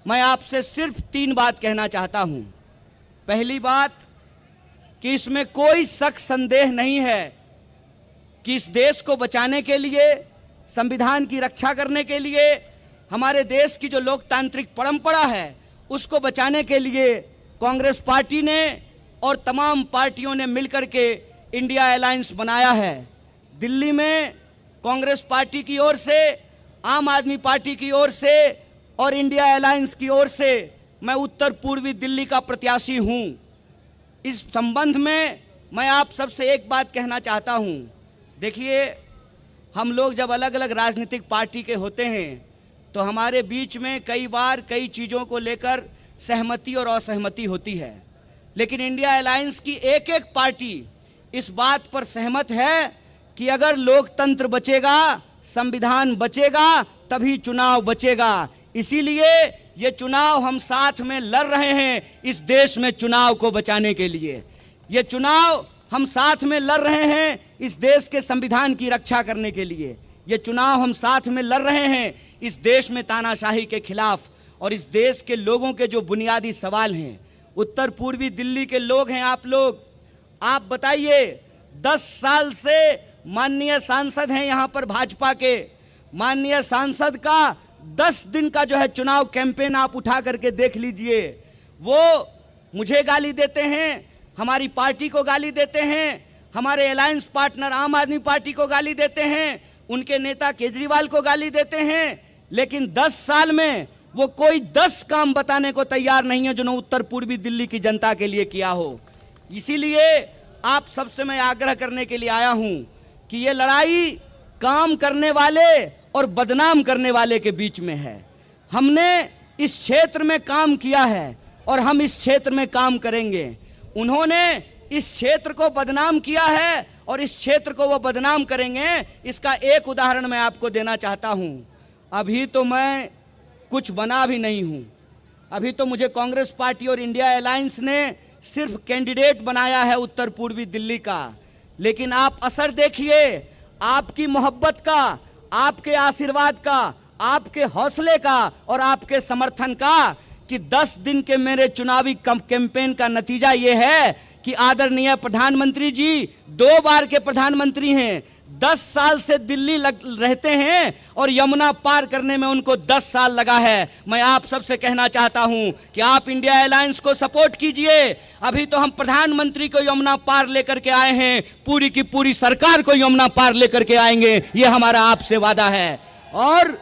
मैं आपसे सिर्फ 3 बात कहना चाहता हूं। पहली बात कि इसमें कोई शक संदेह नहीं है कि इस देश को बचाने के लिए, संविधान की रक्षा करने के लिए, हमारे देश की जो लोकतांत्रिक परंपरा है उसको बचाने के लिए कांग्रेस पार्टी ने और तमाम पार्टियों ने मिलकर के इंडिया अलायंस बनाया है। दिल्ली में कांग्रेस पार्टी की ओर से, आम आदमी पार्टी की ओर से और इंडिया अलायंस की ओर से मैं उत्तर पूर्वी दिल्ली का प्रत्याशी हूं। इस संबंध में मैं आप सबसे एक बात कहना चाहता हूं। देखिए, हम लोग जब अलग अलग राजनीतिक पार्टी के होते हैं तो हमारे बीच में कई बार कई चीज़ों को लेकर सहमति और असहमति होती है, लेकिन इंडिया अलायंस की एक एक पार्टी इस बात पर सहमत है कि अगर लोकतंत्र बचेगा, संविधान बचेगा, तभी चुनाव बचेगा। इसीलिए ये चुनाव हम साथ में लड़ रहे हैं इस देश में चुनाव को बचाने के लिए। ये चुनाव हम साथ में लड़ रहे हैं इस देश के संविधान की रक्षा करने के लिए। ये चुनाव हम साथ में लड़ रहे हैं इस देश में तानाशाही के खिलाफ और इस देश के लोगों के जो बुनियादी सवाल हैं। उत्तर पूर्वी दिल्ली के लोग हैं आप लोग, आप बताइए, 10 साल से माननीय सांसद हैं यहाँ पर भाजपा के। माननीय सांसद का 10 दिन का जो है चुनाव कैंपेन आप उठा करके देख लीजिए। वो मुझे गाली देते हैं, हमारी पार्टी को गाली देते हैं, हमारे अलायंस पार्टनर आम आदमी पार्टी को गाली देते हैं, उनके नेता केजरीवाल को गाली देते हैं, लेकिन 10 साल में वो कोई 10 काम बताने को तैयार नहीं है जो न उत्तर पूर्वी दिल्ली की जनता के लिए किया हो। इसीलिए आप सबसे मैं आग्रह करने के लिए आया हूं कि ये लड़ाई काम करने वाले और बदनाम करने वाले के बीच में है। हमने इस क्षेत्र में काम किया है और हम इस क्षेत्र में काम करेंगे। उन्होंने इस क्षेत्र को बदनाम किया है और इस क्षेत्र को वो बदनाम करेंगे। इसका एक उदाहरण मैं आपको देना चाहता हूं। अभी तो मैं कुछ बना भी नहीं हूं, अभी तो मुझे कांग्रेस पार्टी और इंडिया अलायंस ने सिर्फ कैंडिडेट बनाया है उत्तर पूर्वी दिल्ली का, लेकिन आप असर देखिए, आपकी मोहब्बत का, आपके आशीर्वाद का, आपके हौसले का और आपके समर्थन का कि 10 दिन के मेरे चुनावी कैंपेन का नतीजा यह है कि आदरणीय प्रधानमंत्री जी 2 बार के प्रधानमंत्री हैं, 10 साल से दिल्ली रहते हैं और यमुना पार करने में उनको 10 साल लगा है। मैं आप सबसे कहना चाहता हूं कि आप इंडिया अलायंस को सपोर्ट कीजिए। अभी तो हम प्रधानमंत्री को यमुना पार लेकर के आए हैं, पूरी की पूरी सरकार को यमुना पार लेकर के आएंगे, ये हमारा आपसे वादा है। और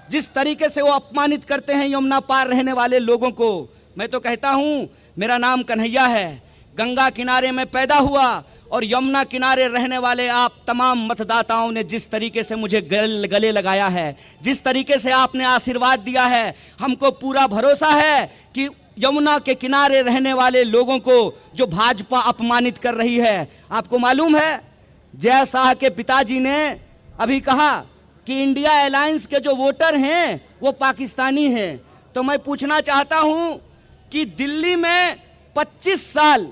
जिस तरीके से वो अपमानित करते हैं यमुना पार रहने वाले लोगों को, मैं तो कहता हूं, मेरा नाम कन्हैया है, गंगा किनारे में पैदा हुआ और यमुना किनारे रहने वाले आप तमाम मतदाताओं ने जिस तरीके से मुझे गले लगाया है, जिस तरीके से आपने आशीर्वाद दिया है, हमको पूरा भरोसा है कि यमुना के किनारे रहने वाले लोगों को जो भाजपा अपमानित कर रही है। आपको मालूम है, जय शाह के पिताजी ने अभी कहा कि इंडिया अलायंस के जो वोटर हैं वो पाकिस्तानी हैं। तो मैं पूछना चाहता हूं कि दिल्ली में 25 साल,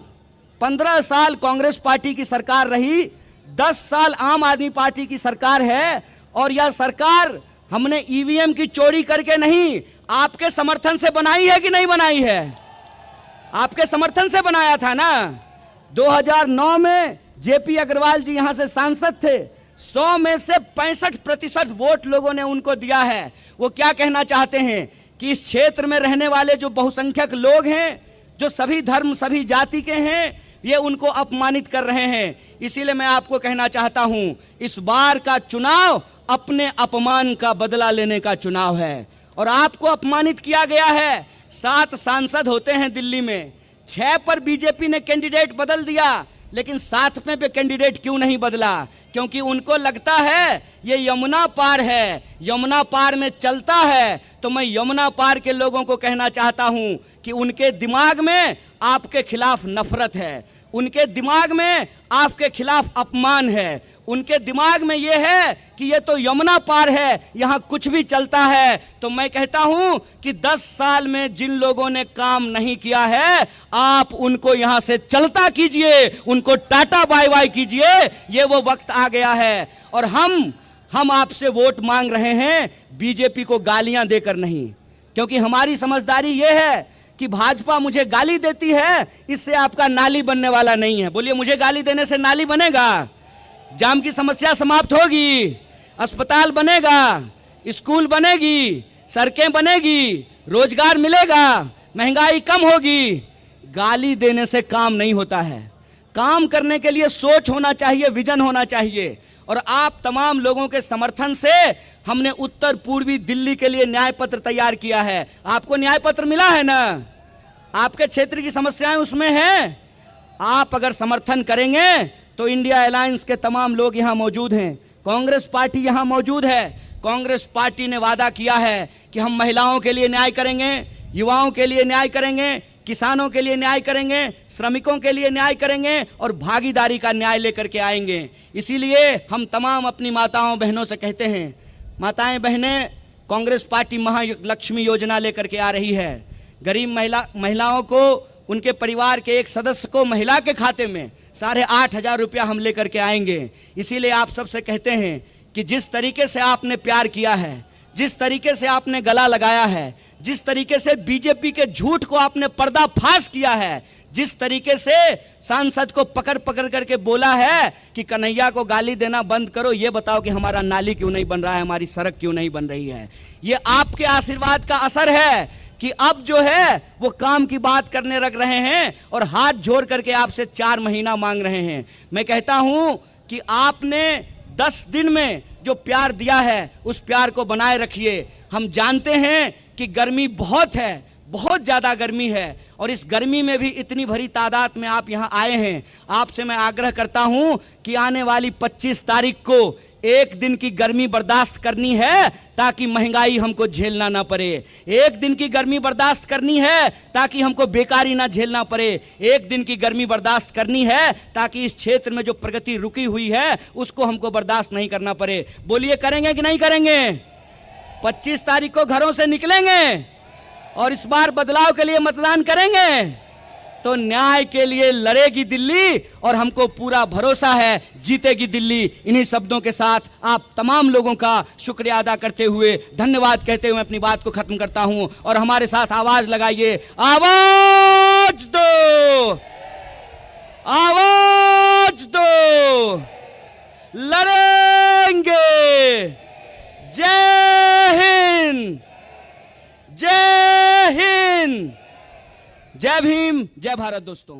15 साल कांग्रेस पार्टी की सरकार रही, 10 साल आम आदमी पार्टी की सरकार है और यह सरकार हमने ईवीएम की चोरी करके नहीं, आपके समर्थन से बनाई है कि नहीं बनाई है? आपके समर्थन से बनाया था ना। 2009 में जेपी अग्रवाल जी यहां से सांसद थे, 100 में से 65% वोट लोगों ने उनको दिया है। वो क्या कहना चाहते हैं कि इस क्षेत्र में रहने वाले जो बहुसंख्यक लोग हैं, जो सभी धर्म सभी जाति के हैं, ये उनको अपमानित कर रहे हैं। इसीलिए मैं आपको कहना चाहता हूं, इस बार का चुनाव अपने अपमान का बदला लेने का चुनाव है और आपको अपमानित किया गया है। 7 सांसद होते हैं दिल्ली में, 6 पर बीजेपी ने कैंडिडेट बदल दिया, लेकिन 7वें पे कैंडिडेट क्यों नहीं बदला? क्योंकि उनको लगता है ये यमुना पार है, यमुना पार में चलता है। तो मैं यमुना पार के लोगों को कहना चाहता हूं कि उनके दिमाग में आपके खिलाफ नफरत है, उनके दिमाग में आपके खिलाफ अपमान है, उनके दिमाग में यह है कि ये तो यमुना पार है, यहां कुछ भी चलता है। तो मैं कहता हूं कि 10 साल में जिन लोगों ने काम नहीं किया है, आप उनको यहां से चलता कीजिए, उनको टाटा बाय बाय कीजिए। ये वो वक्त आ गया है और हम आपसे वोट मांग रहे हैं बीजेपी को गालियां देकर नहीं, क्योंकि हमारी समझदारी यह है कि भाजपा मुझे गाली देती है, इससे आपका नाली बनने वाला नहीं है। बोलिए, मुझे गाली देने से नाली बनेगा? जाम की समस्या समाप्त होगी, अस्पताल बनेगा, स्कूल बनेगी, सड़कें बनेगी, रोजगार मिलेगा, महंगाई कम होगी। गाली देने से काम नहीं होता है। काम करने के लिए सोच होना चाहिए, विजन होना चाहिए। और आप तमाम लोगों के समर्थन से हमने उत्तर पूर्वी दिल्ली के लिए न्याय पत्र तैयार किया है। आपको न्याय पत्र मिला है ना? आपके क्षेत्र की समस्याएं उसमें हैं। आप अगर समर्थन करेंगे तो इंडिया अलायंस के तमाम लोग यहां मौजूद हैं, कांग्रेस पार्टी यहां मौजूद है। कांग्रेस पार्टी ने वादा किया है कि हम महिलाओं के लिए न्याय करेंगे, युवाओं के लिए न्याय करेंगे, किसानों के लिए न्याय करेंगे, श्रमिकों के लिए न्याय करेंगे और भागीदारी का न्याय लेकर के आएंगे। इसीलिए हम तमाम अपनी माताओं बहनों से कहते हैं, माताएं बहनें, कांग्रेस पार्टी महालक्ष्मी योजना लेकर के आ रही है। गरीब महिलाओं को, उनके परिवार के एक सदस्य को महिला के खाते में 8,500 रुपया हम लेकर के आएंगे। इसीलिए आप सबसे कहते हैं कि जिस तरीके से आपने प्यार किया है, जिस तरीके से आपने गला लगाया है, जिस तरीके से बीजेपी के झूठ को आपने पर्दाफाश किया है, जिस तरीके से सांसद को पकड़ पकड़ करके बोला है कि कन्हैया को गाली देना बंद करो, ये बताओ कि हमारा नाली क्यों नहीं बन रहा है, हमारी सड़क क्यों नहीं बन रही है। ये आपके आशीर्वाद का असर है कि अब जो है वो काम की बात करने लग रहे हैं और हाथ जोड़ करके आपसे 4 महीना मांग रहे हैं। मैं कहता हूं कि आपने 10 दिन में जो प्यार दिया है उस प्यार को बनाए रखिए। हम जानते हैं कि गर्मी बहुत है, बहुत ज्यादा गर्मी है और इस गर्मी में भी इतनी भरी तादाद में आप यहां आए हैं। आपसे मैं आग्रह करता हूं कि आने वाली 25 तारीख को एक दिन की गर्मी बर्दाश्त करनी है ताकि महंगाई हमको झेलना ना पड़े। एक दिन की गर्मी बर्दाश्त करनी है ताकि हमको बेकारी ना झेलना पड़े। एक दिन की गर्मी बर्दाश्त करनी है ताकि इस क्षेत्र में जो प्रगति रुकी हुई है उसको हमको बर्दाश्त नहीं करना पड़े। बोलिए, करेंगे कि नहीं करेंगे? 25 तारीख को घरों से निकलेंगे और इस बार बदलाव के लिए मतदान करेंगे तो न्याय के लिए लड़ेगी दिल्ली और हमको पूरा भरोसा है जीतेगी दिल्ली। इन्हीं शब्दों के साथ आप तमाम लोगों का शुक्रिया अदा करते हुए, धन्यवाद कहते हुए अपनी बात को खत्म करता हूं। और हमारे साथ आवाज लगाइए, आवाज दो, आवाज दो, लड़ेंगे। जय हिंद, जय हिंद, जय भीम, जय भारत। दोस्तों।